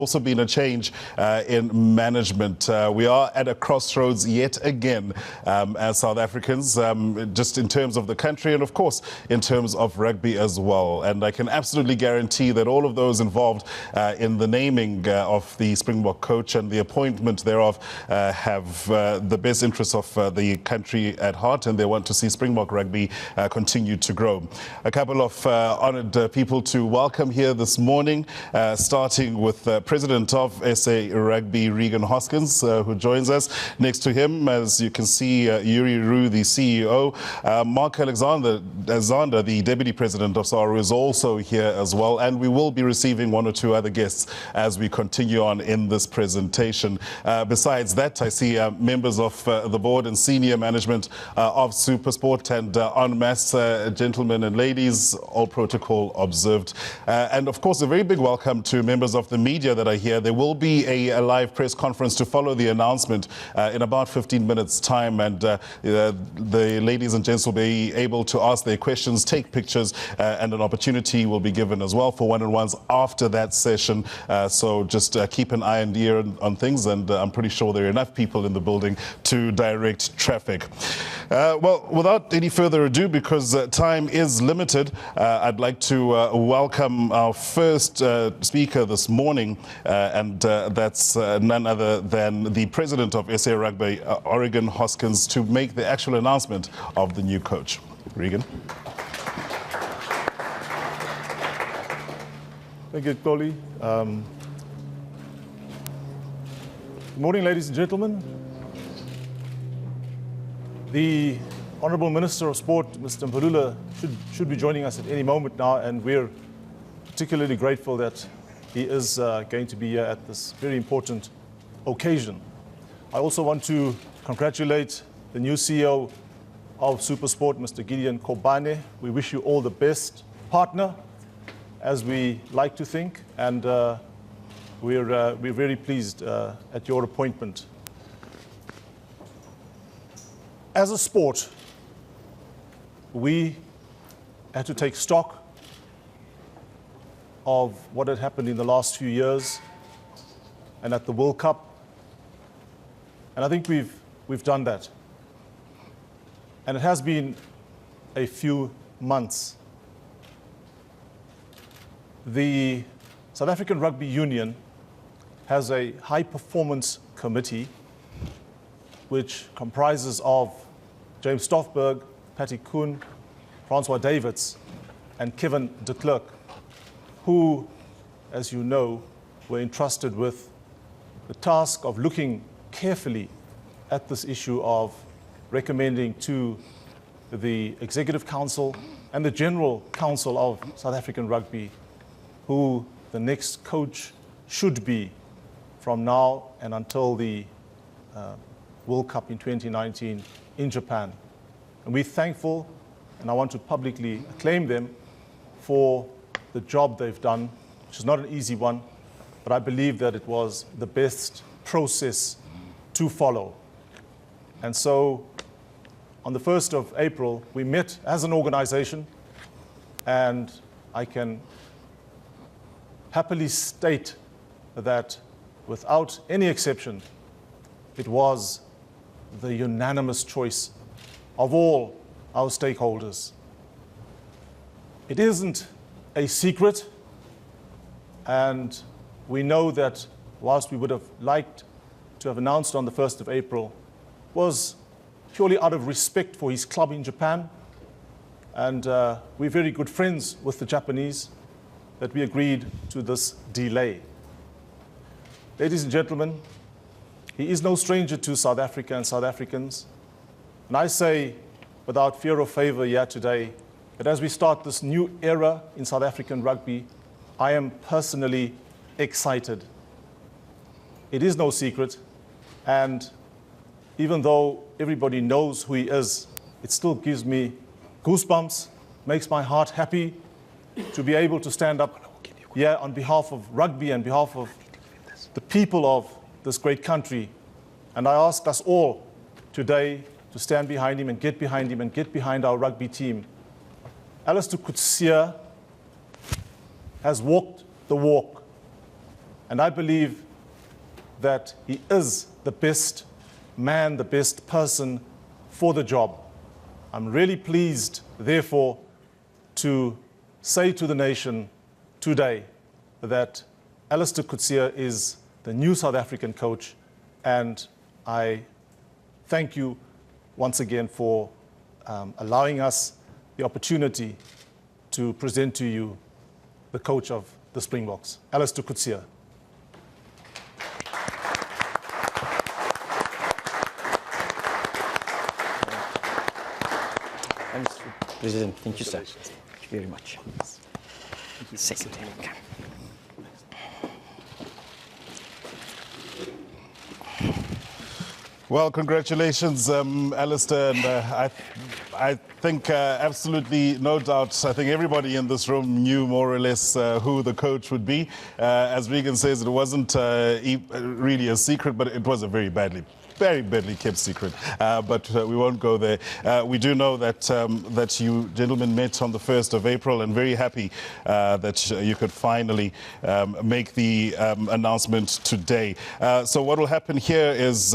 Also been a change in management. We are at a crossroads yet again as South Africans, just in terms of the country and of course in terms of rugby as well. And I can absolutely guarantee that all of those involved in the naming of the Springbok coach and the appointment thereof have the best interests of the country at heart, and they want to see Springbok rugby continue to grow. A couple of honoured people to welcome here this morning, starting with President of SA Rugby, Regan Hoskins, who joins us. Next to him, as you can see, Yuri Roo, the CEO. Mark Alexander, the Deputy President of SARU, is also here as well. And we will be receiving one or two other guests as we continue on in this presentation. Besides that, I see members of the board and senior management of SuperSport, and en masse, gentlemen and ladies, all protocol observed. And of course, a very big welcome to members of the media that are here. There will be a live press conference to follow the announcement in about 15 minutes time, and the ladies and gents will be able to ask their questions, take pictures, and an opportunity will be given as well for one-on-ones after that session. So just keep an eye and ear on things, and I'm pretty sure there are enough people in the building to direct traffic. Well, without any further ado, because time is limited, I'd like to welcome our first speaker this morning, and that's none other than the President of SA Rugby, Regan Hoskins, to make the actual announcement of the new coach. Regan. Thank you, Coley. Good morning, ladies and gentlemen. The Honourable Minister of Sport, Mr. Mbalula, should be joining us at any moment now, and we're particularly grateful that he is going to be here at this very important occasion. I also want to congratulate the new CEO of SuperSport, Mr. Gideon Kobane. We wish you all the best, partner, as we like to think, and we're very pleased at your appointment. As a sport, we had to take stock of what had happened in the last few years and at the World Cup, and I think we've done that. And it has been a few months. The South African Rugby Union has a high-performance committee which comprises of James Stoffberg, Patty Kuhn, Francois Davids, and Kevin de Klerk, who, as you know, were entrusted with the task of looking carefully at this issue of recommending to the Executive Council and the General Council of South African Rugby who the next coach should be from now and until the World Cup in 2019 in Japan. And we're thankful, and I want to publicly acclaim them for the job they've done, which is not an easy one, but I believe that it was the best process to follow. And so on the 1st of April, we met as an organization, and I can happily state that without any exception, it was the unanimous choice of all our stakeholders. It isn't a secret, and we know that whilst we would have liked to have announced on the 1st of April, was purely out of respect for his club in Japan, and we're very good friends with the Japanese, that we agreed to this delay. Ladies and gentlemen, he is no stranger to South Africa and South Africans, and I say without fear or favor here today, that as we start this new era in South African rugby, I am personally excited. It is no secret, and even though everybody knows who he is, it still gives me goosebumps, makes my heart happy to be able to stand up here on behalf of rugby and behalf of the people of this great country. And I ask us all today to stand behind him and get behind him and get behind our rugby team. Allister Coetzee has walked the walk. And I believe that he is the best man, the best person for the job. I'm really pleased, therefore, to say to the nation today that Allister Coetzee is the new South African coach, and I thank you once again for allowing us the opportunity to present to you the coach of the Springboks, Allister Coetzee. Thanks, President. Thank you, sir. Thank you very much. Secretary. Well, congratulations, Allister, and I think absolutely no doubt, I think everybody in this room knew more or less who the coach would be. As Regan says, it wasn't really a secret, but it was a very badly kept secret, but we won't go there. We do know that that you gentlemen met on the 1st of April, and very happy that you could finally make the announcement today. So what will happen here is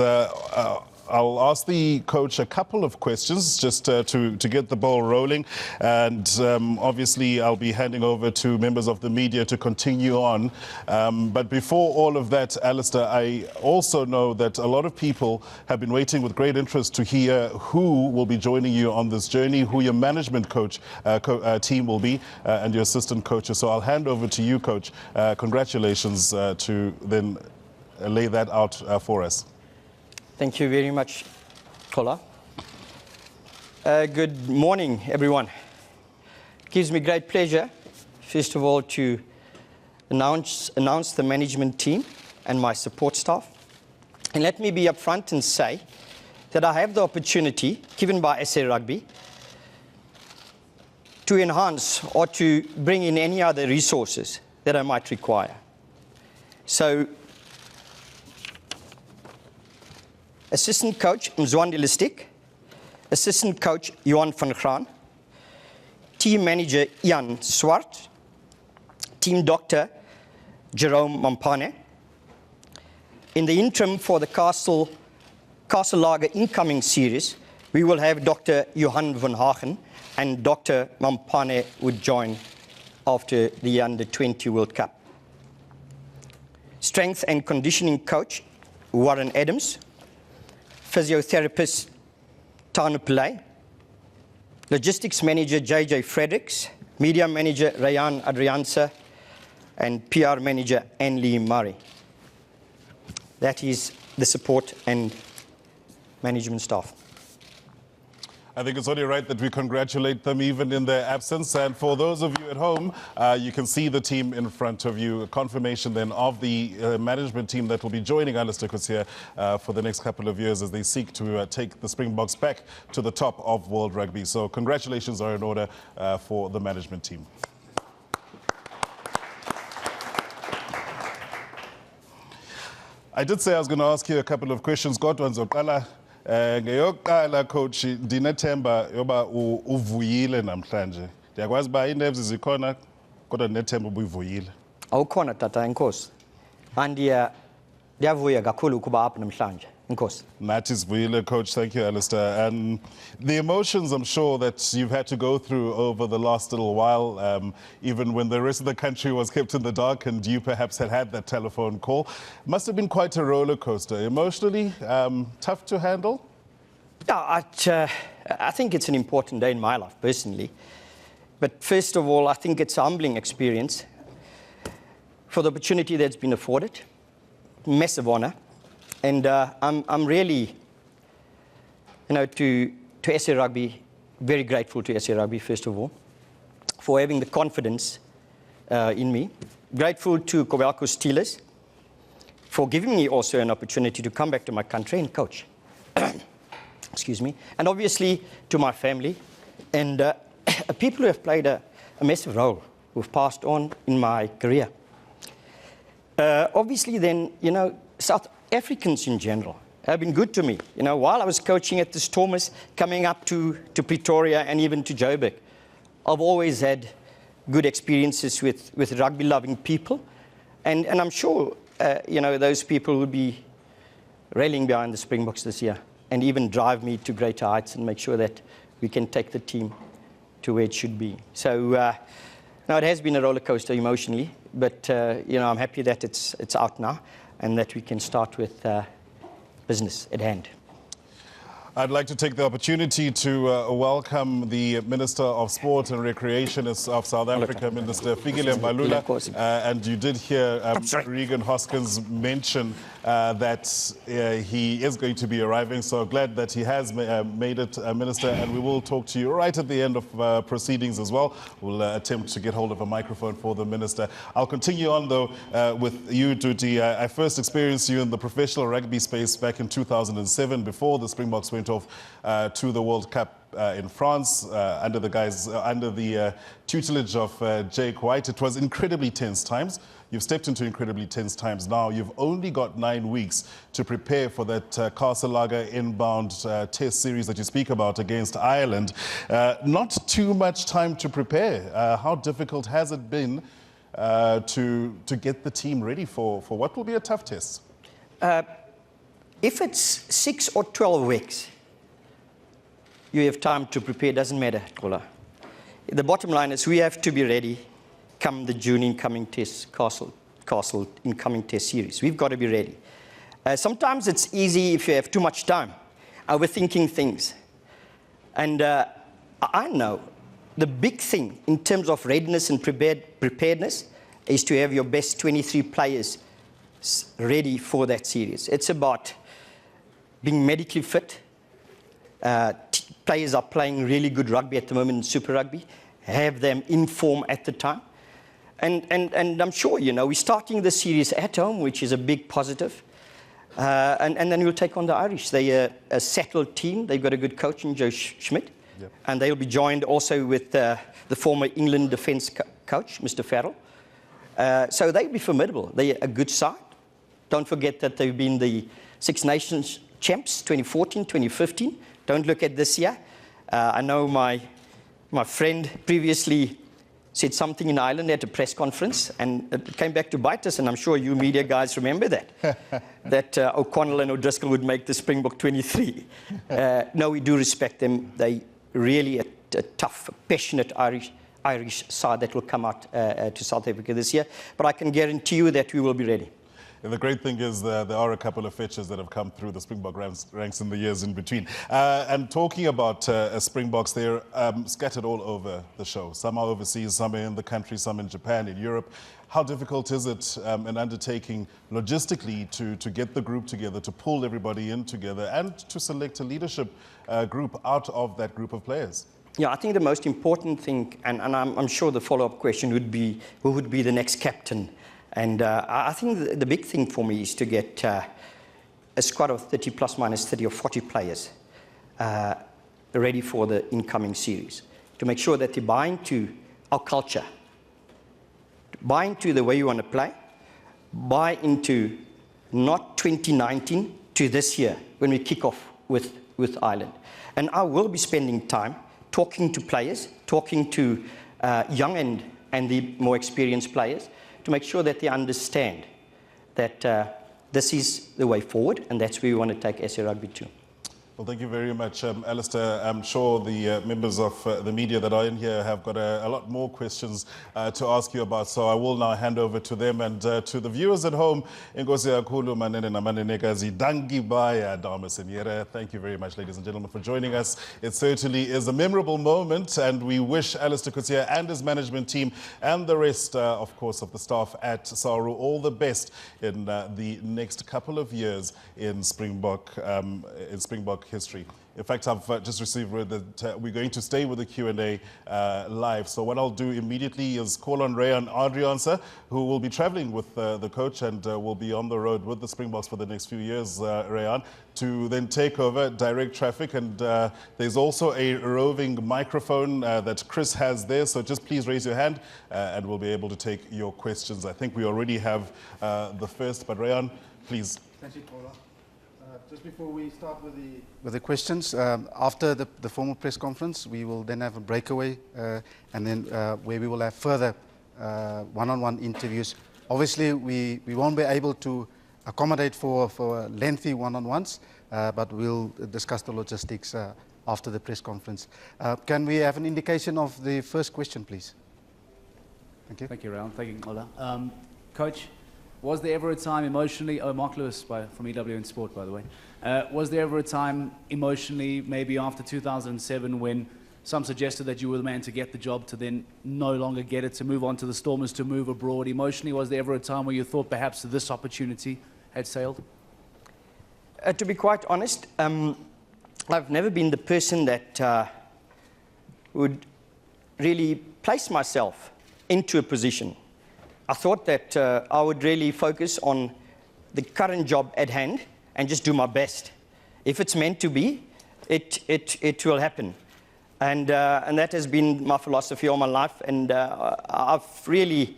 I'll ask the coach a couple of questions just to get the ball rolling, and obviously I'll be handing over to members of the media to continue on. But before all of that, Allister, I also know that a lot of people have been waiting with great interest to hear who will be joining you on this journey, who your management coach team will be, and your assistant coaches. So I'll hand over to you, Coach. Congratulations to then lay that out for us. Thank you very much, Kola. Good morning, everyone. It gives me great pleasure, first of all, to announce the management team and my support staff. And let me be upfront and say that I have the opportunity, given by SA Rugby, to enhance or to bring in any other resources that I might require. So, Assistant Coach Mzwandile Listik, Assistant Coach Johan van Graan, Team Manager Ian Swart, Team Doctor Jerome Mampane. In the interim for the Castle Lager incoming series, we will have Dr. Johan van Hagen, and Dr. Mampane would join after the Under-20 World Cup. Strength and Conditioning Coach Warren Adams, Physiotherapist Tanu Pillay, Logistics Manager JJ Fredericks, Media Manager Rayan Adriansa, and PR Manager Anne-Lee Murray. That is the support and management staff. I think it's only right that we congratulate them even in their absence. And for those of you at home, you can see the team in front of you. A confirmation then of the management team that will be joining Allister Coetzee for the next couple of years as they seek to take the Springboks back to the top of world rugby. So congratulations are in order for the management team. I did say I was going to ask you a couple of questions. Kodwa ngizoqala ngeyokuqala coach ndinethemba yoba uvuyile namhlanje. Ndiyakwazi ba inerves zikhona kodwa ndinethemba ubuyivuyile. Awukhona tata, inkosi. Ndiyavuya kakhulu ukuba apha namhlanje. Inkosi. Nathi sivuyile, Coach. Thank you, Allister. And the emotions I'm sure that you've had to go through over the last little while, even when the rest of the country was kept in the dark and you perhaps had that telephone call, must have been quite a roller coaster. Emotionally, tough to handle? Yeah, I think it's an important day in my life, personally. But first of all, I think it's a humbling experience for the opportunity that's been afforded. Massive honor. And I'm really, to SA Rugby, very grateful to SA Rugby, first of all, for having the confidence in me. Grateful to Kobelco Steelers for giving me also an opportunity to come back to my country and coach. Excuse me. And obviously to my family and people who have played a massive role, who've passed on in my career. Obviously then, South Africans in general have been good to me. While I was coaching at the Stormers, coming up to Pretoria and even to Joburg, I've always had good experiences with rugby-loving people. And I'm sure those people will be rallying behind the Springboks this year and even drive me to greater heights and make sure that we can take the team to where it should be. So, no, it has been a roller coaster emotionally, but, I'm happy that it's out now and that we can start with business at hand. I'd like to take the opportunity to welcome the Minister of Sport and Recreation of South Africa, Minister Fikile Mbalula. And you did hear Regan Hoskins mention that he is going to be arriving. So glad that he has made it, Minister. And we will talk to you right at the end of proceedings as well. We'll attempt to get hold of a microphone for the Minister. I'll continue on, though, with you, Tuti. I first experienced you in the professional rugby space back in 2007, before the Springboks went off to the World Cup in France under the tutelage of Jake White. It was incredibly tense times. You've stepped into incredibly tense times now. You've only got 9 weeks to prepare for that Castle Lager inbound test series that you speak about against Ireland. Not too much time to prepare. How difficult has it been to get the team ready for what will be a tough test? If it's 6 or 12 weeks, you have time to prepare, doesn't matter, Kola. The bottom line is we have to be ready come the June incoming test, Castle incoming test series. We've got to be ready. Sometimes it's easy if you have too much time, overthinking things. And I know the big thing in terms of readiness and preparedness is to have your best 23 players ready for that series. It's about being medically fit. Players are playing really good rugby at the moment in Super Rugby. Have them in form at the time. And I'm sure, we're starting the series at home, which is a big positive. And then we'll take on the Irish. They're a settled team. They've got a good coach in Joe Schmidt. Yep. And they'll be joined also with the former England defence coach, Mr. Farrell. So they'll be formidable. They're a good side. Don't forget that they've been the Six Nations champs, 2014, 2015. Don't look at this year. I know my friend previously said something in Ireland at a press conference, and it came back to bite us, and I'm sure you media guys remember that, that O'Connell and O'Driscoll would make the Springbok 23. No, we do respect them. They really a tough, passionate Irish side that will come out to South Africa this year, but I can guarantee you that we will be ready. And the great thing is there are a couple of fetches that have come through the Springbok ranks in the years in between. And talking about Springboks, they're scattered all over the show. Some are overseas, some are in the country, some in Japan, in Europe. How difficult is it an undertaking logistically to get the group together, to pull everybody in together and to select a leadership group out of that group of players? Yeah, I think the most important thing, and I'm sure the follow-up question would be, who would be the next captain? And I think the big thing for me is to get a squad of 30 plus minus 30 or 40 players ready for the incoming series, to make sure that they buy into our culture, buy into the way you want to play, buy into not 2019 to this year when we kick off with Ireland. And I will be spending time talking to players, talking to young and the more experienced players, to make sure that they understand that this is the way forward, and that's where we want to take SA Rugby to. Well, thank you very much, Allister. I'm sure the members of the media that are in here have got a lot more questions to ask you about, so I will now hand over to them and to the viewers at home. Thank you very much, ladies and gentlemen, for joining us. It certainly is a memorable moment, and we wish Allister Coetzee and his management team and the rest, of course, of the staff at SARU all the best in the next couple of years in Springbok history. In fact, I've just received word that we're going to stay with the Q&A live. So what I'll do immediately is call on Rayan Adrianse, who will be traveling with the coach and will be on the road with the Springboks for the next few years, Rayan, to then take over, direct traffic. And there's also a roving microphone that Chris has there. So just please raise your hand and we'll be able to take your questions. I think we already have the first, but Rayan, please. Thank you, Paula. Just before we start with the questions, after the formal press conference, we will then have a breakaway and then where we will have further one-on-one interviews Obviously, we won't be able to accommodate for lengthy one-on-ones, but we'll discuss the logistics after the press conference. Can we have an indication of the first question, please? Thank you. Thank you, Raul. Thank you, Ola. Coach, was there ever a time emotionally, Mark Lewis from EWN Sport, by the way, was there ever a time emotionally, maybe after 2007, when some suggested that you were the man to get the job, to then no longer get it, to move on to the Stormers, to move abroad? Emotionally, was there ever a time where you thought perhaps this opportunity had sailed? To be quite honest, I've never been the person that would really place myself into a position. I thought that I would really focus on the current job at hand and just do my best. If it's meant to be, it will happen. And that has been my philosophy all my life. And I've really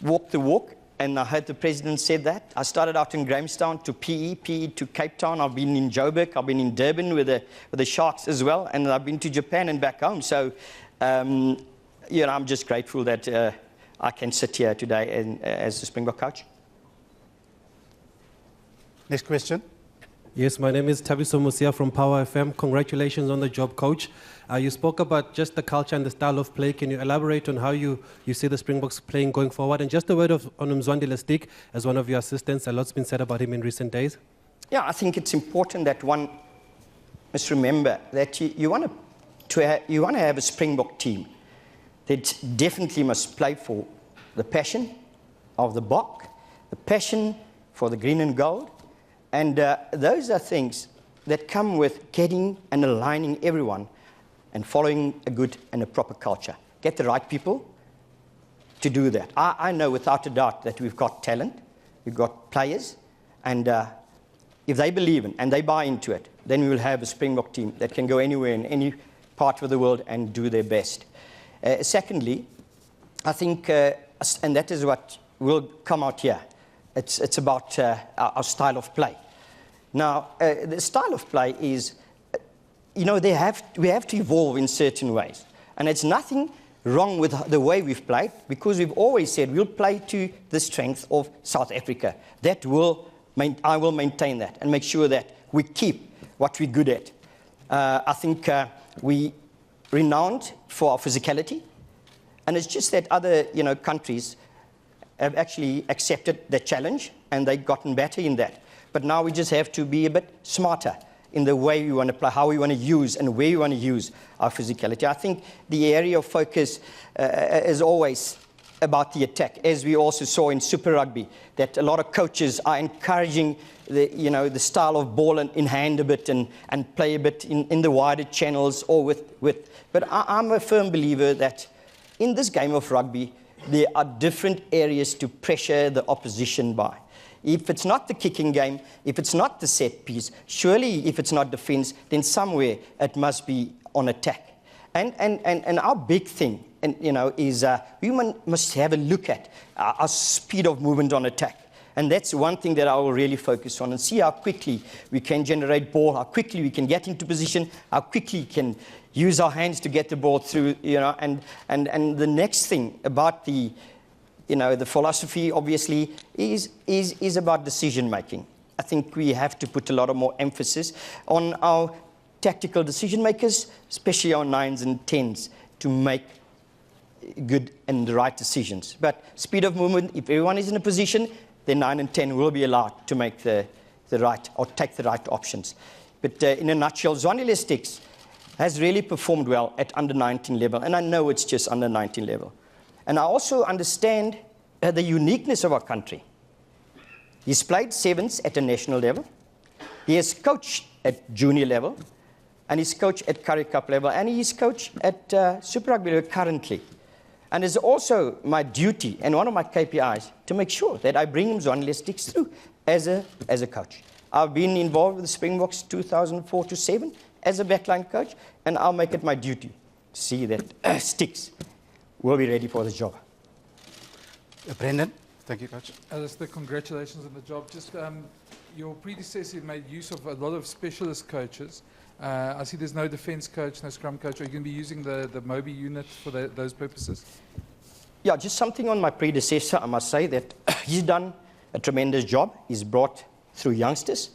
walked the walk. And I heard the president said that. I started out in Grahamstown to PE to Cape Town. I've been in Joburg. I've been in Durban with the Sharks as well. And I've been to Japan and back home. So, I'm just grateful that I can sit here today as the Springbok coach. Next question. Yes, my name is Tabiso Musia from Power FM. Congratulations on the job, coach. You spoke about just the culture and the style of play. Can you elaborate on how you see the Springboks playing going forward? And just a word on Mzwandile Stick as one of your assistants. A lot's been said about him in recent days. Yeah, I think it's important that one must remember that you want to have a Springbok team that definitely must play for the passion of the Bok, the passion for the green and gold. And those are things that come with getting and aligning everyone and following a good and a proper culture. Get the right people to do that. I know without a doubt that we've got talent, we've got players, and if they believe in and they buy into it, then we will have a Springbok team that can go anywhere in any part of the world and do their best. Secondly, I think, and that is what will come out here, it's about our style of play. Now, the style of play is, we have to evolve in certain ways. And it's nothing wrong with the way we've played, because we've always said we'll play to the strength of South Africa. I will maintain that and make sure that we keep what we're good at. I think we renowned for our physicality, and it's just that other countries have actually accepted the challenge and they've gotten better in that. But now we just have to be a bit smarter in the way we want to play, how we want to use and where we want to use our physicality. I think the area of focus is always about the attack, as we also saw in Super Rugby, that a lot of coaches are encouraging the style of ball in hand a bit and play a bit in the wider channels or but I'm a firm believer that in this game of rugby, there are different areas to pressure the opposition by. If it's not the kicking game, if it's not the set piece, surely if it's not defense, then somewhere it must be on attack. And our big thing, is we must have a look at our speed of movement on attack. And that's one thing that I will really focus on and see how quickly we can generate ball, how quickly we can get into position, how quickly we can use our hands to get the ball through, and the next thing about the philosophy, obviously, is about decision making. I think we have to put a lot of more emphasis on our tactical decision makers, especially our 9s and 10s, to make good and the right decisions. But speed of movement, if everyone is in a position, then 9 and 10 will be allowed to make the right or take the right options. But in a nutshell, Mzwandile Sticks has really performed well at under 19 level, and I know it's just under 19 level. And I also understand the uniqueness of our country. He's played sevens at a national level. He has coached at junior level, and he's coached at Currie Cup level, and he's coached at Super Rugby level currently. And it's also my duty and one of my KPIs to make sure that I bring Mzwandile Sticks through as a coach. I've been involved with the Springboks 2004 to 7 as a backline coach, and I'll make it my duty to see that Sticks will be ready for the job. Brendan, thank you, Coach. Allister, congratulations on the job. Just your predecessor made use of a lot of specialist coaches. I see there's no defence coach, no scrum coach. Are you going to be using the Moby unit for those purposes? Yeah, just something on my predecessor. I must say that he's done a tremendous job. He's brought through youngsters,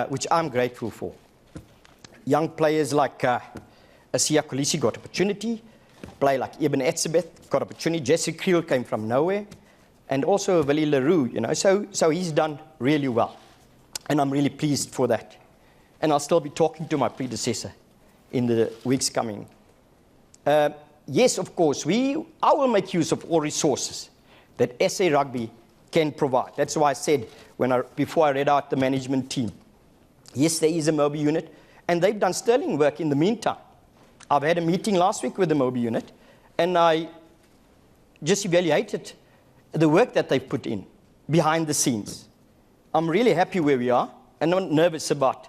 which I'm grateful for. Young players like Asia Kolisi got opportunity. Play like Eben Etzebeth got opportunity. Jesse Creel came from nowhere. And also Willie Leroux, you know. So he's done really well. And I'm really pleased for that. And I'll still be talking to my predecessor in the weeks coming. Yes, of course, I will make use of all resources that SA Rugby can provide. That's why I said before I read out the management team. Yes, there is a MOBI unit, and they've done sterling work in the meantime. I've had a meeting last week with the MOBI unit, and I just evaluated the work that they've put in behind the scenes. I'm really happy where we are, and not nervous about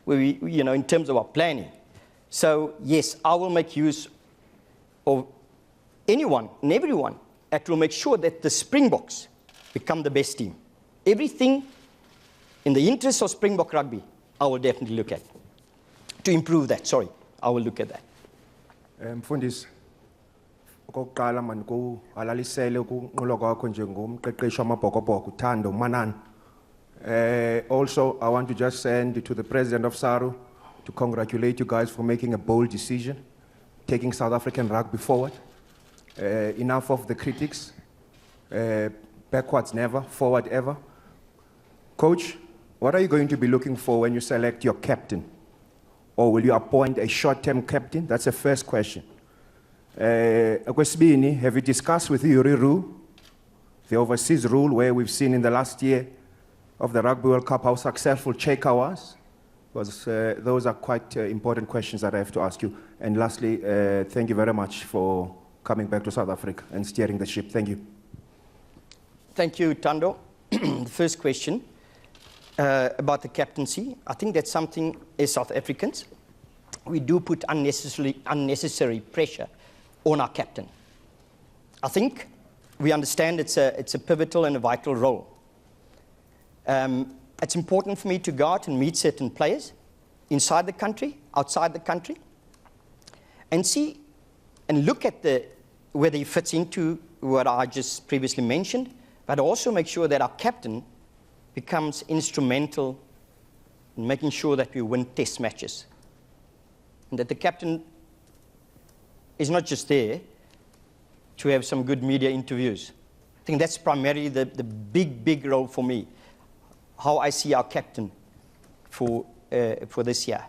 where we, you know, in terms of our planning. So yes, I will make use of anyone and everyone that will make sure that the Springboks become the best team. Everything in the interest of Springbok rugby, I will definitely look at. To improve that, sorry, I will look at that. Mfundisi, okokuqala alalisele ukunqula kwakho njengomqeqeshi wamabhokobhoko uThando Manani. Also, I want to just send to the president of SARU to congratulate you guys for making a bold decision, taking South African rugby forward. Enough of the critics. Backwards never, forward ever. Coach, what are you going to be looking for when you select your captain? Or will you appoint a short-term captain? That's the first question. Akwesibini, have you discussed with Yuri Rue, the overseas rule, where we've seen in the last year of the Rugby World Cup how successful Cheka was? Because those are quite important questions that I have to ask you. And lastly, thank you very much for coming back to South Africa and steering the ship. Thank you. Thank you, Thando. The first question about the captaincy, I think that's something as South Africans, we do put unnecessary pressure on our captain. I think we understand it's a pivotal and a vital role. It's important for me to go out and meet certain players inside the country, outside the country, and see and look at whether he fits into what I just previously mentioned, but also make sure that our captain becomes instrumental in making sure that we win test matches. And that the captain is not just there to have some good media interviews. I think that's primarily the big role for me, how I see our captain for this year.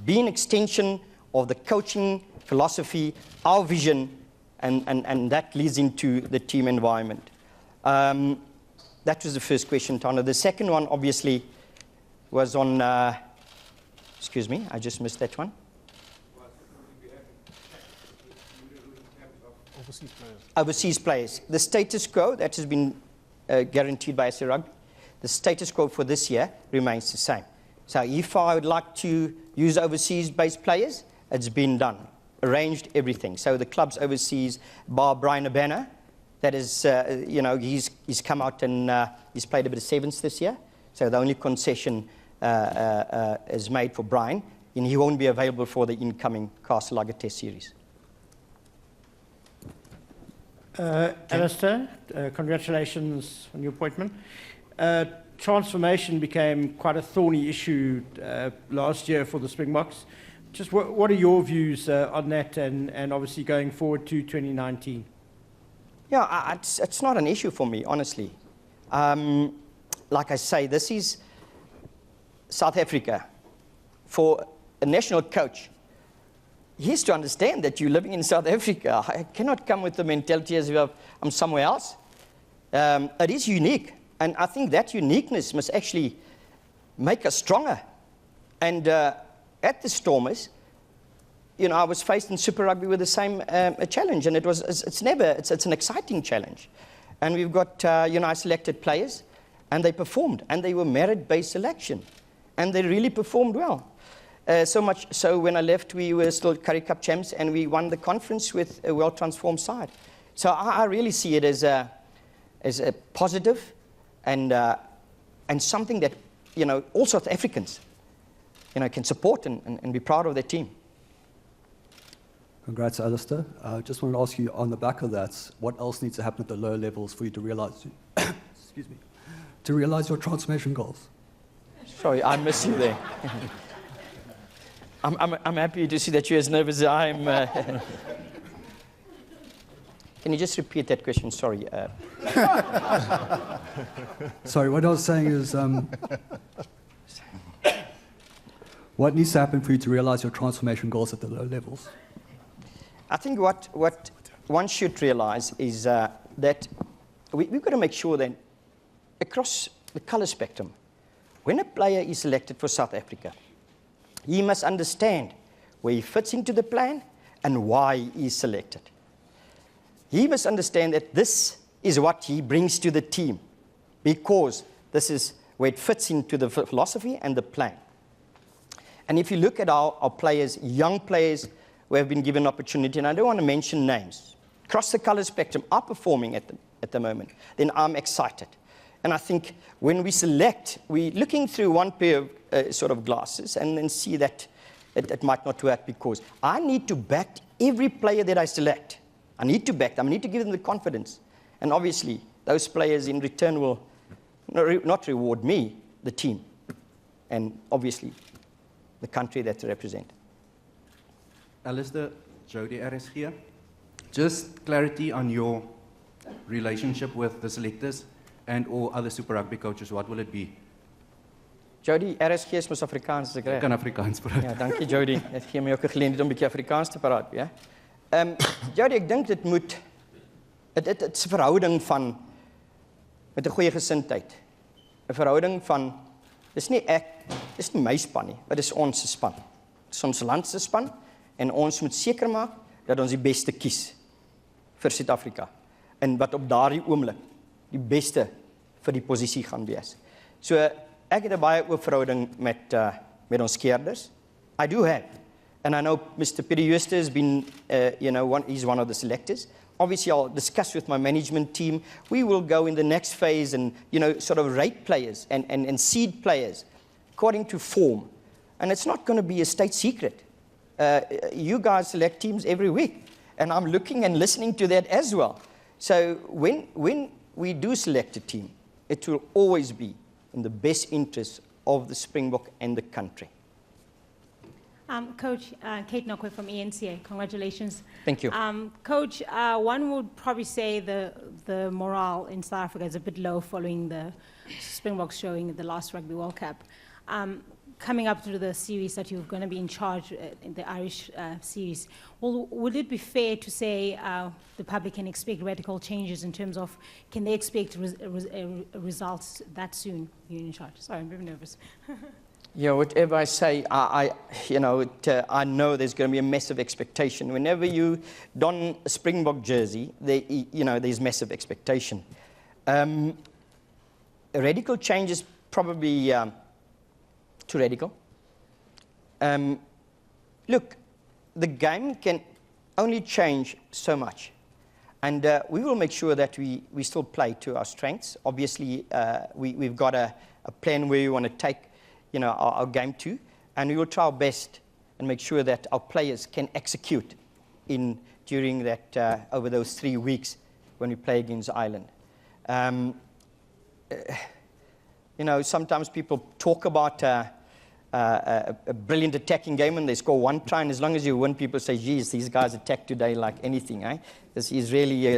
Be an extension of the coaching philosophy, our vision, and that leads into the team environment. That was the first question, Tana. The second one, obviously, was on, excuse me, I just missed that one. Overseas players. Overseas players. The status quo, that has been guaranteed by SA Rugby, the status quo for this year remains the same. So if I would like to use overseas-based players, it's been done, arranged everything. So the clubs overseas, bar Brian Abana, that is, you know, he's come out and he's played a bit of sevens this year. So the only concession is made for Brian, and he won't be available for the incoming Castle Lager Test series. Allister, congratulations on your appointment. Transformation became quite a thorny issue last year for the Springboks. Just what are your views on that and obviously going forward to 2019? Yeah, it's not an issue for me, honestly. Like I say, this is South Africa. For a national coach, he has to understand that you're living in South Africa. I cannot come with the mentality as if I'm somewhere else. It is unique, and I think that uniqueness must actually make us stronger. And at the Stormers, you know, I was faced in Super Rugby with the same challenge, and it's an exciting challenge. And we've got, you know, I selected players, and they performed, and they were merit-based selection, and they really performed well. So much so when I left, we were still Currie Cup champs, and we won the conference with a well-transformed side. So I really see it as a positive and something that, you know, all South Africans, you know, can support and be proud of their team. Congrats, Allister. Just wanted to ask you, on the back of that, what else needs to happen at the lower levels for you to realize, excuse me, to realize your transformation goals? Sorry, I miss you there. I'm happy to see that you're as nervous as I am. Can you just repeat that question? Sorry. Sorry, what I was saying is, what needs to happen for you to realize your transformation goals at the low levels? I think what one should realize is that we've got to make sure that across the colour spectrum, when a player is selected for South Africa, he must understand where he fits into the plan and why he is selected. He must understand that this is what he brings to the team, because this is where it fits into the philosophy and the plan. And if you look at our players, young players who have been given opportunity, and I don't want to mention names, across the colour spectrum are performing at the moment, then I'm excited. And I think when we select, we're looking through one pair of sort of glasses and then see that it might not work, because I need to back every player that I select. I need to back them. I need to give them the confidence. And obviously, those players in return will not reward me, the team, and obviously the country that they represent. Allister, Jody RSG. Just clarity on your relationship with the selectors and or other Super Rugby coaches, what will it be? Jody, RSG is mos Afrikaans as ek reg. Kan Afrikaans praat. Ja, dankie Jody. Dit gee my ook 'n geleentheid om 'n bietjie Afrikaans te praat, ja. Jody, ek dink dit moet dit is 'n verhouding van met 'n goeie gesindheid. 'n Verhouding van dis nie my span nie, maar dis ons span. Dis ons land se span en ons moet seker maak dat ons die beste kies vir Suid-Afrika en wat op daardie oomblik die beste vir die posisie gaan wees. So ek het 'n baie oop verhouding met ons keerders. I do have. And I know Mr. Pieter Jooste has been, he's one of the selectors. Obviously, I'll discuss with my management team. We will go in the next phase and, sort of rate players and seed players according to form. And it's not going to be a state secret. You guys select teams every week. And I'm looking and listening to that as well. So when we do select a team, it will always be in the best interest of the Springbok and the country. Coach, Kate Nokwe from eNCA, congratulations. Thank you. Coach, one would probably say the morale in South Africa is a bit low following the Springboks showing at the last Rugby World Cup. Coming up to the series that you're going to be in charge in the Irish series, would it be fair to say the public can expect radical changes in terms of, can they expect results that soon? You're in charge. Sorry, I'm very nervous. Yeah, whatever I say, I know there's going to be a massive expectation. Whenever you don a Springbok jersey, there's massive expectation. Radical change is probably too radical. Look, the game can only change so much. And we will make sure that we still play to our strengths. Obviously, we've got a plan where we want to take our game to, and we will try our best and make sure that our players can execute during that over those 3 weeks when we play against Ireland. Sometimes people talk about a brilliant attacking game and they score one try, and as long as you win, people say, geez, these guys attack today like anything. This is really,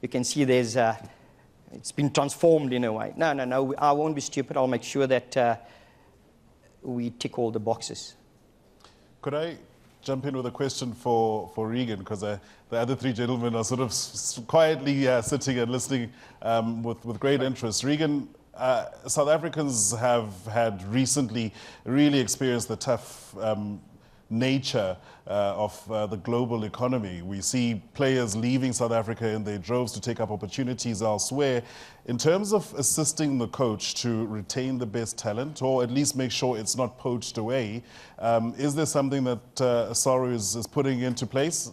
you can see it's been transformed in a way. No, I won't be stupid. I'll make sure that we tick all the boxes. Could I jump in with a question for Regan, because the other three gentlemen are sort of quietly sitting and listening with great interest. Regan, South Africans have had recently really experienced the tough nature of the global economy. We see players leaving South Africa in their droves to take up opportunities elsewhere. In terms of assisting the coach to retain the best talent, or at least make sure it's not poached away, is there something that Saru is putting into place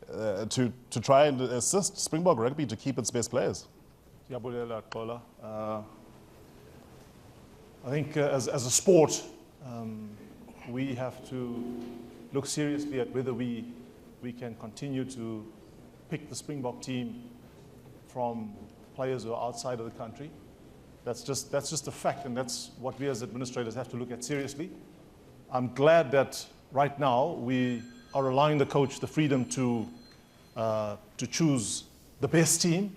to try and assist Springbok Rugby to keep its best players? I think as a sport, we have to look seriously at whether we can continue to pick the Springbok team from players who are outside of the country. That's just a fact, and that's what we as administrators have to look at seriously. I'm glad that right now we are allowing the coach the freedom to choose the best team.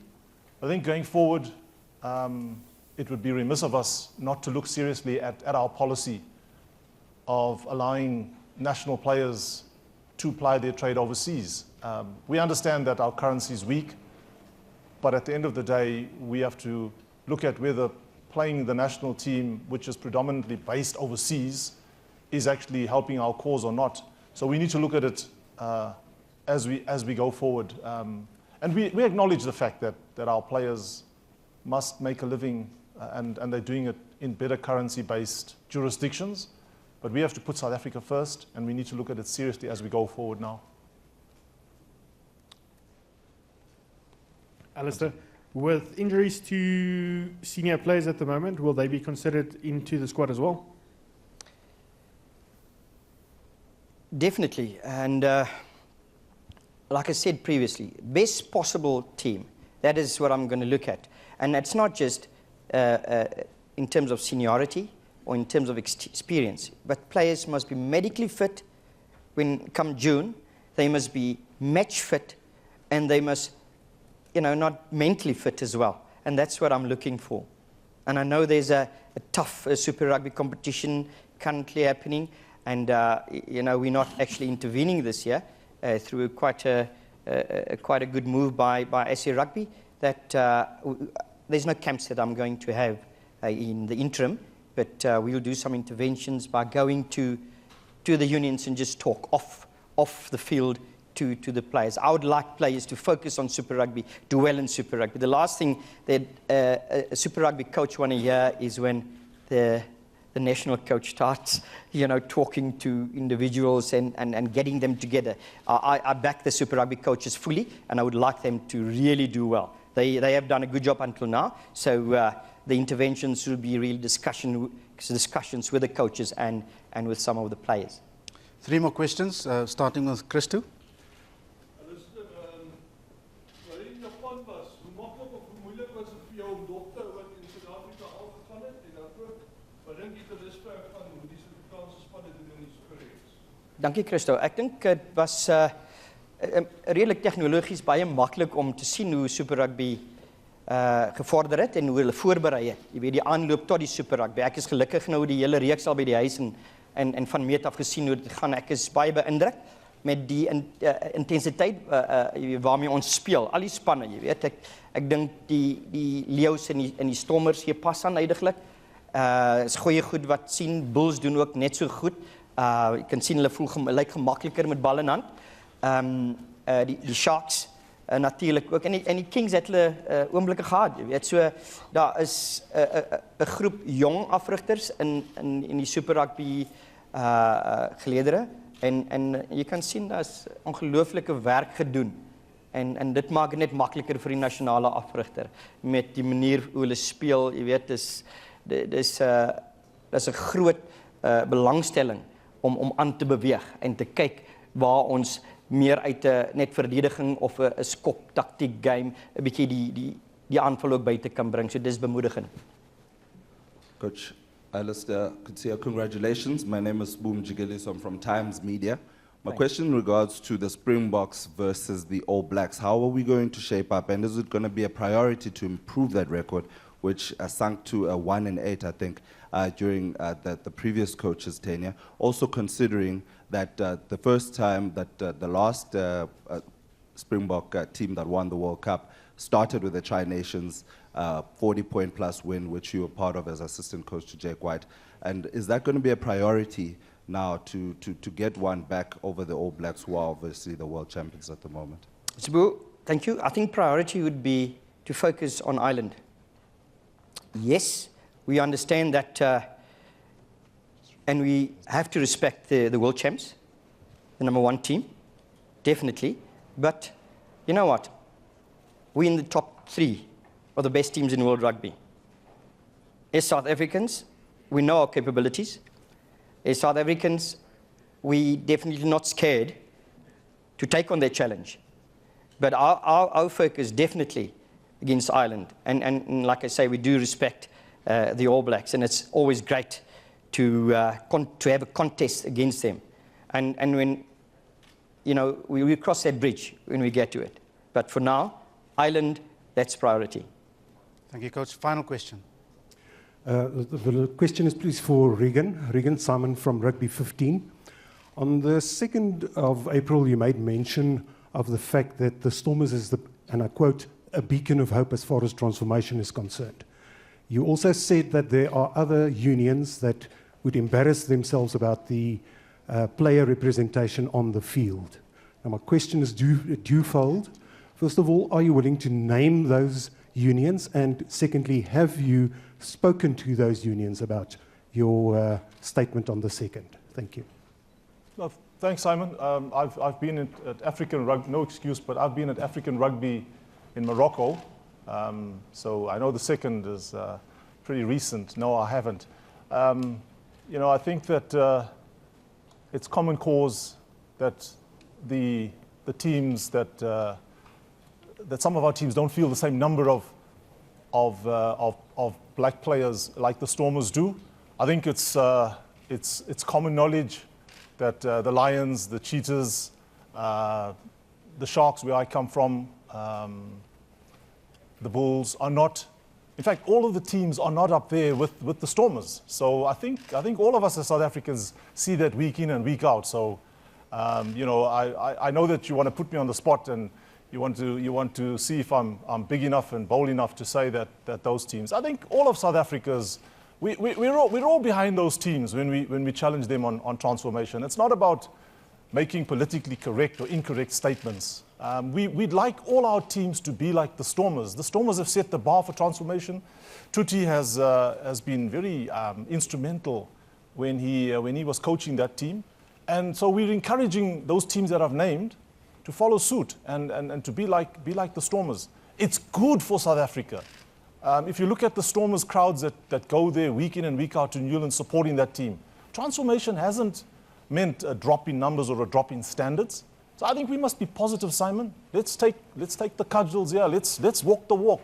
I think going forward, it would be remiss of us not to look seriously at our policy of allowing national players to ply their trade overseas. We understand that our currency is weak, but at the end of the day, we have to look at whether playing the national team, which is predominantly based overseas, is actually helping our cause or not. So we need to look at it as we go forward. And we acknowledge the fact that our players must make a living and they're doing it in better currency-based jurisdictions. But we have to put South Africa first, and we need to look at it seriously as we go forward now. Allister, with injuries to senior players at the moment, will they be considered into the squad as well? Definitely, and like I said previously, best possible team. That is what I'm going to look at. And it's not just in terms of seniority or in terms of experience, but players must be medically fit when come June. They must be match fit, and they must, not mentally fit as well. And that's what I'm looking for. And I know there's a tough Super Rugby competition currently happening, and we're not actually intervening this year through quite a good move by SA Rugby. That there's no camps that I'm going to have in the interim, but we'll do some interventions by going to the unions and just talk off the field to the players. I would like players to focus on Super Rugby, do well in Super Rugby. The last thing that a Super Rugby coach want to hear is when the national coach starts, talking to individuals and getting them together. I back the Super Rugby coaches fully, and I would like them to really do well. They have done a good job until now, so the interventions will be real discussions with the coaches and with some of the players. 3 more questions, starting with Christo. Dankie Christo. Ek dink dit was redelik tegnologies baie maklik om te sien hoe Super Rugby gevorder het en hoe hulle voorberei het. Jy weet die aanloop tot die Super Rugby. Ek is gelukkig nou die hele reeks al by die huis en van meet af gesien hoe dit gaan. Ek is baie beïndruk met die intensiteit waarmee ons speel. Al die spanne, jy weet. Ek dink die Leeu's en die Stormers hier pas aan uiteindelik. Is goeie goed wat sien. Bulls doen ook net so goed. Jy kan sien hulle lyk gemakliker met bal in hand. Die Sharks natuurlik ook. En die Kings het hulle oomblikke gehad. Jy weet, so daar is 'n groep jong afrigters in die Super Rugby geleedere. En jy kan sien daar's ongelooflike werk gedoen. En dit maak dit net makliker vir die nasionale afrigter met die manier hoe hulle speel. Jy weet, dis 'n groot belangstelling om aan te beweeg en te kyk waar ons meer uit 'n net verdediging of 'n skop taktiek game 'n bietjie die aanval ook buite kan bring. So dis bemoedigend. Coach Allister Coetzee, congratulations. My name is Boom Jigelis. I'm from Times Media. My question regards to the Springboks versus the All Blacks. How are we going to shape up, and is it going to be a priority to improve that record, which sunk to 1-8, I think, during the previous coach's tenure? Also considering that the first time that the last Springbok team that won the World Cup started with the Tri-Nations 40-point plus win, which you were part of as assistant coach to Jake White. And is that going to be a priority now to get one back over the All Blacks, who are obviously the world champions at the moment? Sibu, thank you. I think priority would be to focus on Ireland. Yes, we understand that, and we have to respect the world champs, the #1 team, definitely. But you know what? We're in the top 3 of the best teams in world rugby. As South Africans, we know our capabilities. As South Africans, we definitely not scared to take on that challenge. But our focus definitely against Ireland. And like I say, we do respect the All Blacks, and it's always great to have a contest against them. And when, you know, we cross that bridge when we get to it. But for now, Ireland, that's priority. Thank you, Coach. Final question. The question is please for Regan. Regan Simon from Rugby 15. On the 2nd of April, you made mention of the fact that the Stormers is, and I quote, a beacon of hope as far as transformation is concerned. You also said that there are other unions that would embarrass themselves about the player representation on the field. Now my question is twofold. First of all, are you willing to name those unions? And secondly, have you spoken to those unions about your statement on the 2nd? Thank you. No, thanks, Simon. I've been at African Rugby, no excuse, but I've been at African Rugby in Morocco. So I know the 2nd is pretty recent. No, I haven't. You know, I think that it's common cause that the teams that some of our teams don't feel the same number of black players like the Stormers do. I think it's common knowledge that the Lions, the Cheetahs, the Sharks, where I come from, the Bulls are not. In fact, all of the teams are not up there with the Stormers. So I think all of us as South Africans see that week in and week out. So you know, I know that you want to put me on the spot and you want to see if I'm big enough and bold enough to say that those teams. I think all of South Africa's we're all behind those teams when we challenge them on transformation. It's not about making politically correct or incorrect statements. We'd like all our teams to be like the Stormers. The Stormers have set the bar for transformation. Tuti has been very instrumental when he was coaching that team. And so we're encouraging those teams that I've named to follow suit and to be like the Stormers. It's good for South Africa. If you look at the Stormers crowds that go there week in and week out to Newlands supporting that team, transformation hasn't meant a drop in numbers or a drop in standards. So I think we must be positive, Simon. Let's take the cudgels here. Let's walk the walk.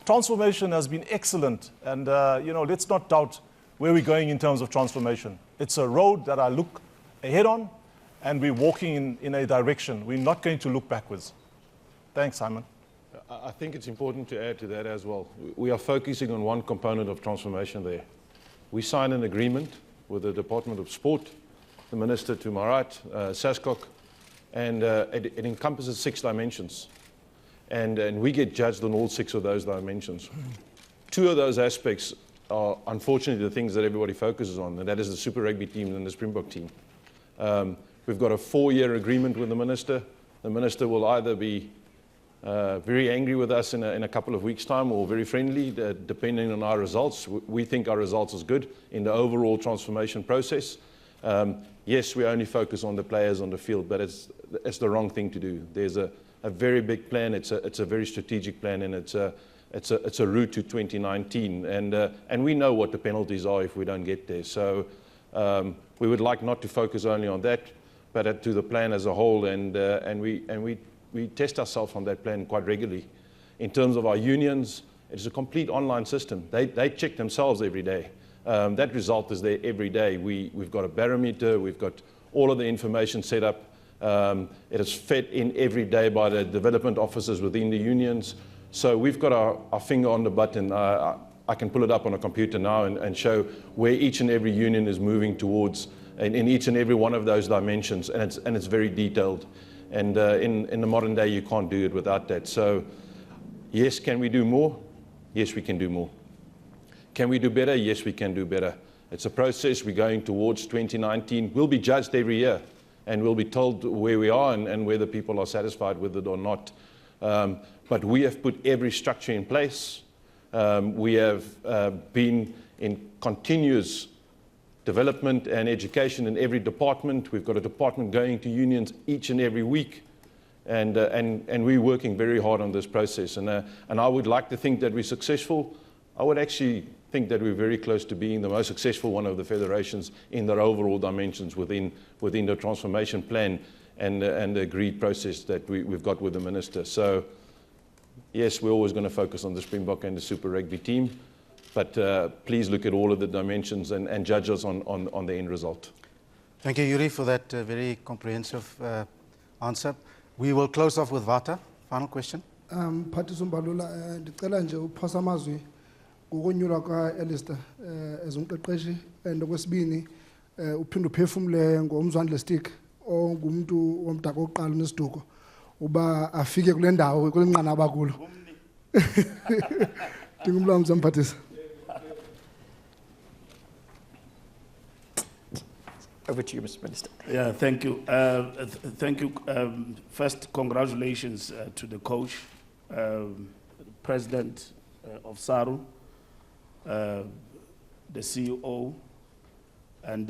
Transformation has been excellent, and you know, let's not doubt where we're going in terms of transformation. It's a road that I look ahead on, and we're walking in a direction. We're not going to look backwards. Thanks, Simon. I think it's important to add to that as well. We are focusing on one component of transformation there. We signed an agreement with the Department of Sport, the Minister to my right, Saskok, and it encompasses 6 dimensions. And we get judged on all 6 of those dimensions. 2 of those aspects are unfortunately the things that everybody focuses on, and that is the Super Rugby team and the Springbok team. We've got a 4-year agreement with the Minister. The Minister will either be very angry with us in a couple of weeks' time or very friendly, depending on our results. We think our results is good in the overall transformation process. Yes, we only focus on the players on the field, but it's the wrong thing to do. There's a very big plan. It's a very strategic plan, and it's a route to 2019. And we know what the penalties are if we don't get there. So we would like not to focus only on that, but to the plan as a whole. And we test ourselves on that plan quite regularly. In terms of our unions, it's a complete online system. They check themselves every day. That result is there every day. We've got a barometer, we've got all of the information set up. It is fed in every day by the development officers within the unions. So we've got our finger on the button. I can pull it up on a computer now and show where each and every union is moving towards in each and every one of those dimensions, and it's very detailed. And in the modern day, you can't do it without that. So yes, can we do more? Yes, we can do more. Can we do better? Yes, we can do better. It's a process. We're going towards 2019. We'll be judged every year, and we'll be told where we are and whether people are satisfied with it or not. But we have put every structure in place. We have been in continuous development and education in every department. We've got a department going to unions each and every week, and we're working very hard on this process. And I would like to think that we're successful. I would actually think that we're very close to being the most successful one of the federations in their overall dimensions within the transformation plan and the agreed process that we've got with the minister. So, yes, we're always going to focus on the Springbok and the Super Rugby team, but please look at all of the dimensions and judge us on the end result. Thank you, Yuri, for that very comprehensive answer. We will close off with Vata. Final question. Mphathiswa Mbalula, ndicela nje uphosa amazwi ngokonyulwa ka-Allister as umqeqeshi, and okwesibini uphinde uphefumle ngomzwandile stick ongumntu womdaka wokuqala onesiduko uba afike kule ndawo kule nqanaba kulo. Ndingumlamzi mphathisa. Over to you, Mr. Minister. Yeah, thank you. Thank you. First, congratulations to the coach, president of SARU, the CEO, and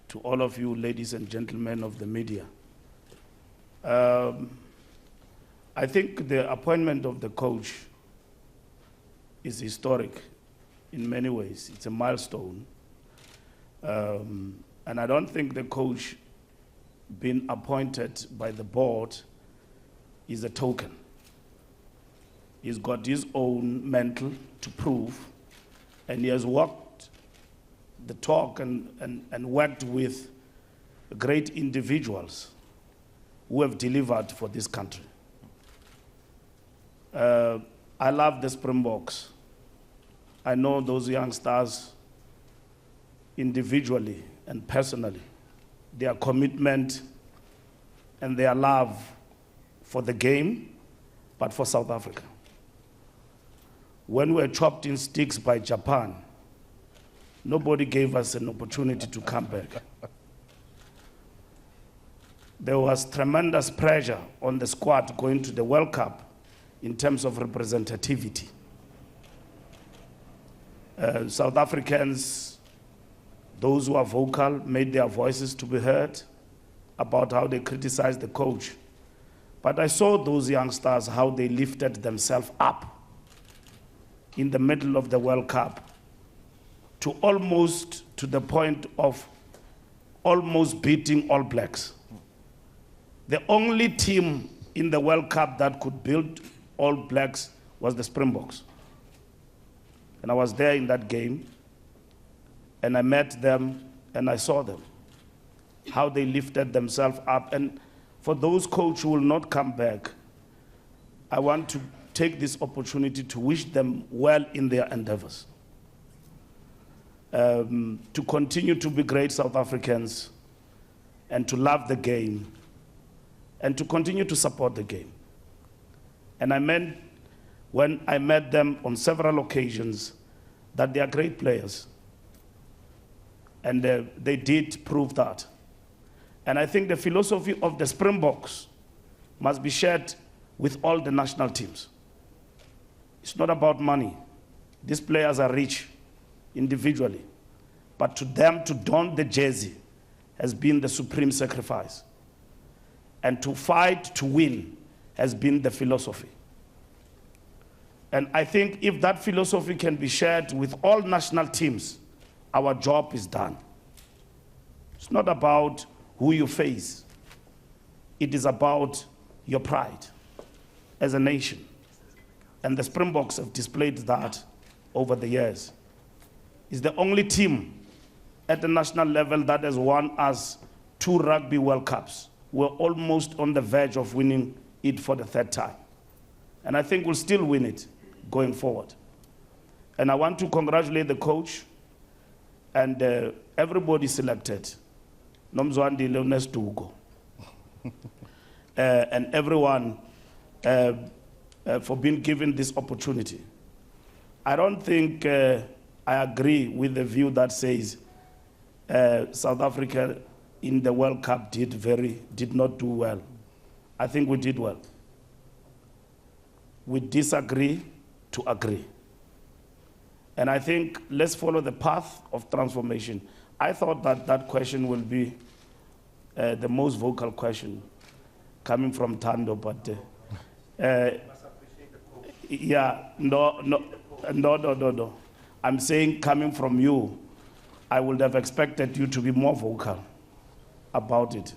to all of you, ladies and gentlemen of the media. I think the appointment of the coach is historic in many ways. It's a milestone. And I don't think the coach being appointed by the board is a token. He's got his own mental to prove, and he has walked the talk and worked with great individuals who have delivered for this country. I love the Springboks. I know those young stars individually and personally, their commitment and their love for the game, but for South Africa. When we were chopped in sticks by Japan, nobody gave us an opportunity to come back. There was tremendous pressure on the squad going to the World Cup in terms of representativity. South Africans, those who are vocal, made their voices to be heard about how they criticized the coach. But I saw those young stars, how they lifted themselves up in the middle of the World Cup to almost to the point of almost beating All Blacks. The only team in the World Cup that could build All Blacks was the Springboks. And I was there in that game, and I met them, and I saw them, how they lifted themselves up. And for those coaches who will not come back, I want to take this opportunity to wish them well in their endeavors. To continue to be great South Africans, and to love the game, and to continue to support the game. And I meant, when I met them on several occasions, that they are great players. And they did prove that. And I think the philosophy of the Springboks must be shared with all the national teams. It's not about money. These players are rich individually. But to them, to don the jersey has been the supreme sacrifice. And to fight to win has been the philosophy. And I think if that philosophy can be shared with all national teams, our job is done. It's not about who you face. It is about your pride as a nation. And the Springboks have displayed that over the years. It's the only team at the national level that has won us 2 Rugby World Cups. We're almost on the verge of winning it for the 3rd time. And I think we'll still win it going forward. And I want to congratulate the coach and everybody selected. Nomzwandi Leones Dugo. And everyone for being given this opportunity. I don't think I agree with the view that says South Africa in the World Cup did not do well. I think we did well. We disagree to agree. And I think let's follow the path of transformation. I thought that that question will be the most vocal question coming from Thando, but yeah, no. I'm saying, coming from you, I would have expected you to be more vocal about it.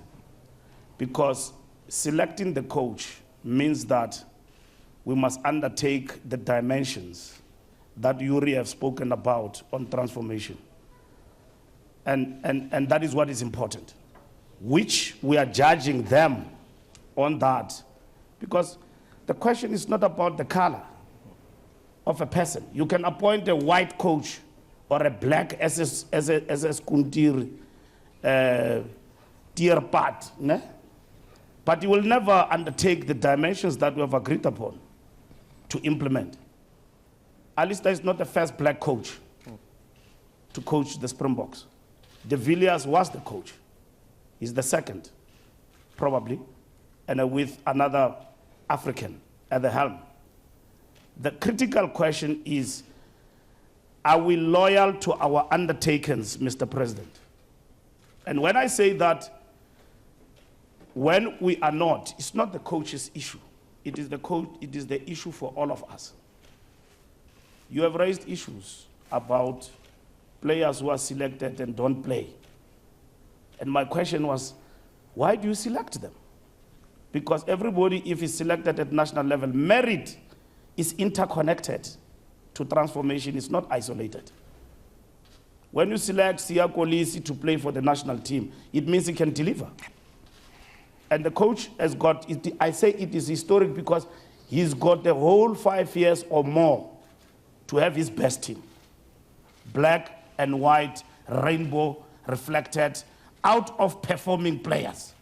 Because selecting the coach means that we must undertake the dimensions that Yuri have spoken about on transformation. And that is what is important, which we are judging them on that. Because the question is not about the color of a person. You can appoint a white coach or a black as a skuntiri, tier part, ne? But you will never undertake the dimensions that we have agreed upon to implement. Allister is not the first black coach to coach the Springboks. De Villiers was the coach. He's the second, probably, and with another African at the helm. The critical question is, are we loyal to our undertakings, Mr. President? And when I say that, when we are not, it's not the coach's issue. It is the issue for all of us. You have raised issues about players who are selected and don't play. And my question was, why do you select them? Because everybody, if he's selected at national level, merit is interconnected to transformation, it's not isolated. When you select Sia Kolisi to play for the national team, it means he can deliver. And the coach has got, I say it is historic because he's got the whole 5 years or more to have his best team. Black and white, rainbow, reflected, out of performing players.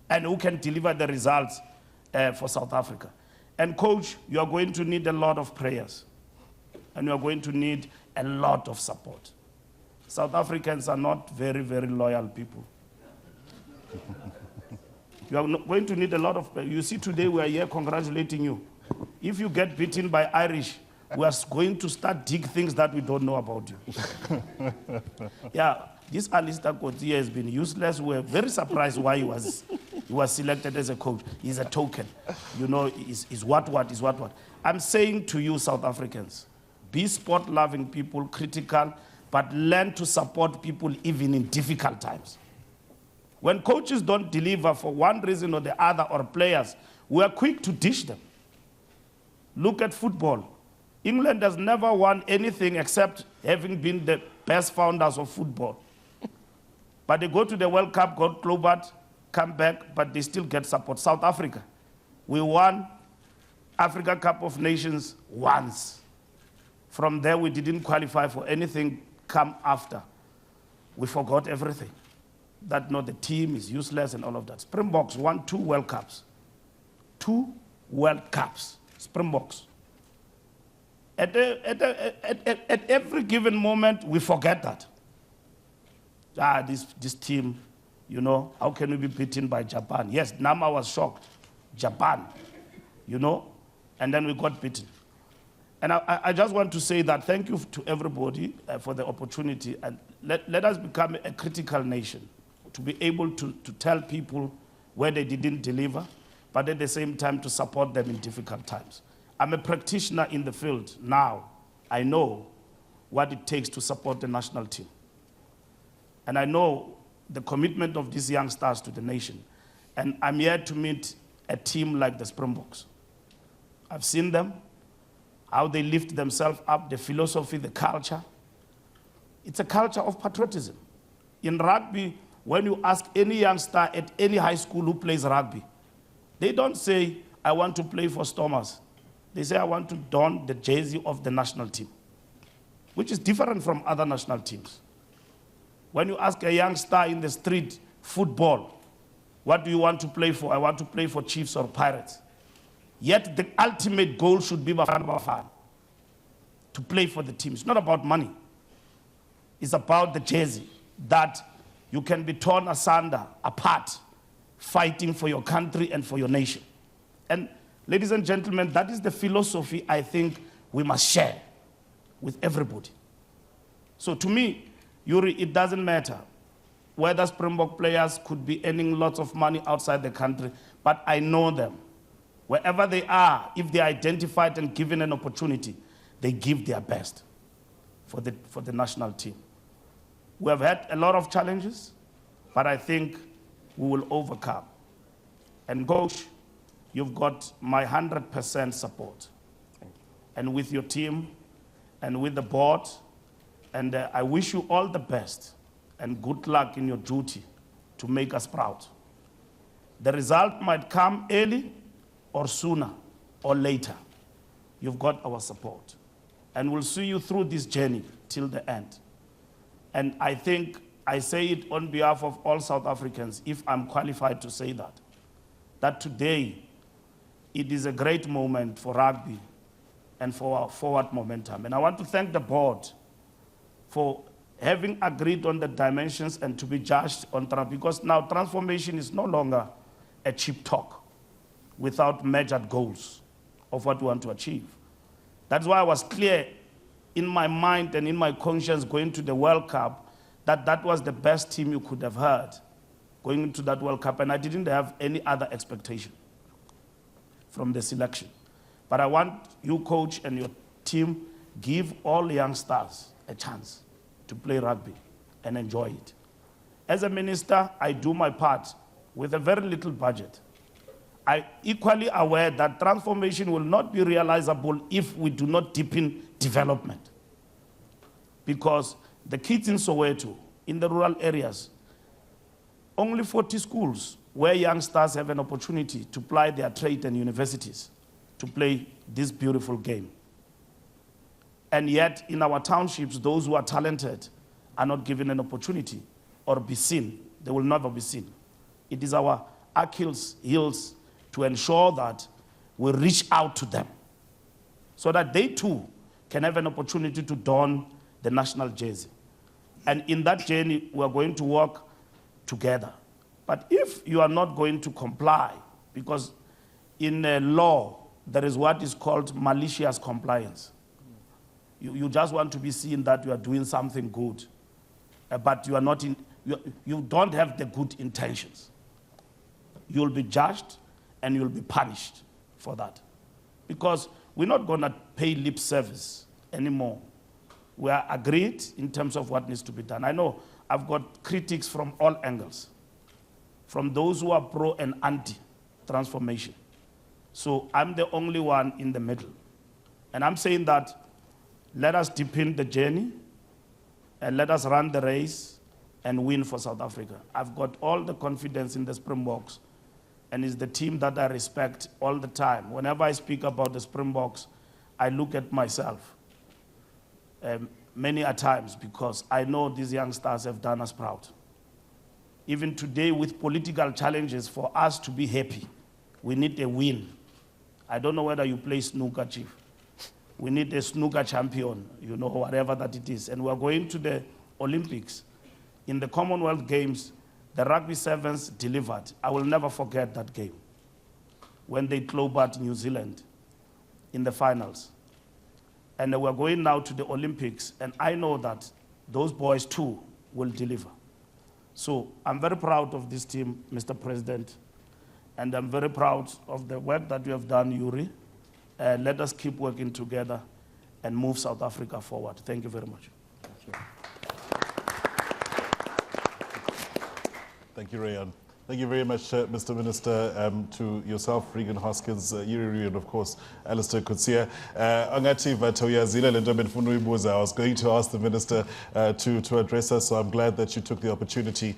And who can deliver the results for South Africa. And coach, you are going to need a lot of prayers. And you are going to need a lot of support. South Africans are not very, very loyal people. You are going to need a lot of, you see today we are here congratulating you. If you get beaten by Irish, we are going to start dig things that we don't know about you. Yeah, this Allister Coetzee has been useless. We're very surprised why he was selected as a coach. He's a token. You know, is what. I'm saying to you, South Africans, be sport-loving people, critical, but learn to support people even in difficult times. When coaches don't deliver for one reason or the other, or players, we are quick to dish them. Look at football. England has never won anything except having been the best founders of football. But they go to the World Cup, got clobbered, come back, but they still get support. South Africa, we won Africa Cup of Nations once. From there, we didn't qualify for anything come after. We forgot everything. That the team is useless and all of that. Springboks won 2 World Cups. 2 World Cups, Springboks. At every given moment, we forget that. This team, you know, how can we be beaten by Japan? Yes, Nama was shocked. Japan, you know, and then we got beaten. And I just want to say that thank you to everybody for the opportunity, and let us become a critical nation to be able to tell people where they didn't deliver, but at the same time to support them in difficult times. I'm a practitioner in the field now. I know what it takes to support the national team. And I know the commitment of these young stars to the nation. And I'm here to meet a team like the Springboks. I've seen them, how they lift themselves up, the philosophy, the culture. It's a culture of patriotism. In rugby, when you ask any young star at any high school who plays rugby, they don't say, I want to play for Stormers. They say, I want to don the jersey of the national team, which is different from other national teams. When you ask a young star in the street, football, what do you want to play for? I want to play for Chiefs or Pirates. Yet the ultimate goal should be Bafana, to play for the team. It's not about money. It's about the jersey, that you can be torn asunder, apart, fighting for your country and for your nation. And ladies and gentlemen, that is the philosophy I think we must share with everybody. So to me, Yuri, it doesn't matter whether Springbok players could be earning lots of money outside the country, but I know them. Wherever they are, if they are identified and given an opportunity, they give their best for the national team. We have had a lot of challenges, but I think we will overcome. And Coach, you've got my 100% support. And with your team and with the board, and I wish you all the best and good luck in your duty to make us proud. The result might come early or sooner or later. You've got our support. And we'll see you through this journey till the end. And I think I say it on behalf of all South Africans, if I'm qualified to say that today it is a great moment for rugby and for our forward momentum. And I want to thank the board for having agreed on the dimensions and to be judged on because now transformation is no longer a cheap talk without measured goals of what we want to achieve. That's why I was clear in my mind and in my conscience going to the World Cup that that was the best team you could have heard going into that World Cup, and I didn't have any other expectation from the selection. But I want you, Coach, and your team, give all youngsters a chance to play rugby and enjoy it. As a minister, I do my part with a very little budget. I'm equally aware that transformation will not be realizable if we do not deepen development. Because the kids in Soweto, in the rural areas, only 40 schools where youngsters have an opportunity to ply their trade and universities to play this beautiful game. And yet, in our townships, those who are talented are not given an opportunity or be seen. They will never be seen. It is our Achilles' heels to ensure that we reach out to them so that they too can have an opportunity to don the national jersey. And in that journey, we are going to work together. But if you are not going to comply, because in law, there is what is called malicious compliance. You just want to be seen that you are doing something good, but you are not you don't have the good intentions. You'll be judged and you'll be punished for that. Because we're not going to pay lip service anymore. We are agreed in terms of what needs to be done. I know I've got critics from all angles, from those who are pro and anti-transformation. So I'm the only one in the middle. And I'm saying that let us deepen the journey and let us run the race and win for South Africa. I've got all the confidence in the Springboks, and it's the team that I respect all the time. Whenever I speak about the Springboks, I look at myself many a times because I know these youngsters have done us proud. Even today with political challenges, for us to be happy, we need a win. I don't know whether you play snooker, Chief. We need a snooker champion, you know, whatever that it is. And we're going to the Olympics. In the Commonwealth Games, the Rugby Sevens delivered. I will never forget that game when they clobbered New Zealand in the finals. And we're going now to the Olympics, and I know that those boys too will deliver. So I'm very proud of this team, Mr. President, and I'm very proud of the work that you have done, Yuri. Let us keep working together and move South Africa forward. Thank you very much. Thank you. Thank you, Rayan. Thank you very much, Mr. Minister, to yourself, Regan Hoskins, Yuri, and of course, Allister Coetzee. Angathi vathoyazile lento benifuna uyibuza. I was going to ask the Minister to address us, so I'm glad that you took the opportunity,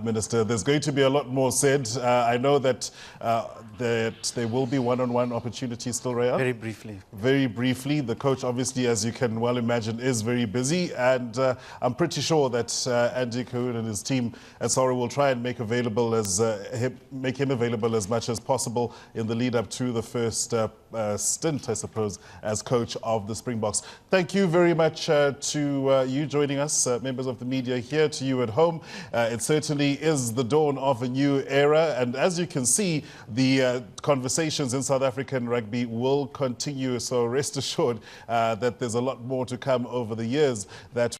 Minister. There's going to be a lot more said. I know that there will be one-on-one opportunities still, Rayan? Very briefly. Very briefly. The coach, obviously, as you can well imagine, is very busy, and I'm pretty sure that Andy Cohen and his team at Sauri will try and make him available as much as possible in the lead up to the first stint, I suppose, as coach of the Springboks. Thank you very much to you joining us, members of the media here, to you at home. It certainly is the dawn of a new era, and as you can see, the conversations in South African rugby will continue, so rest assured that there's a lot more to come over the years that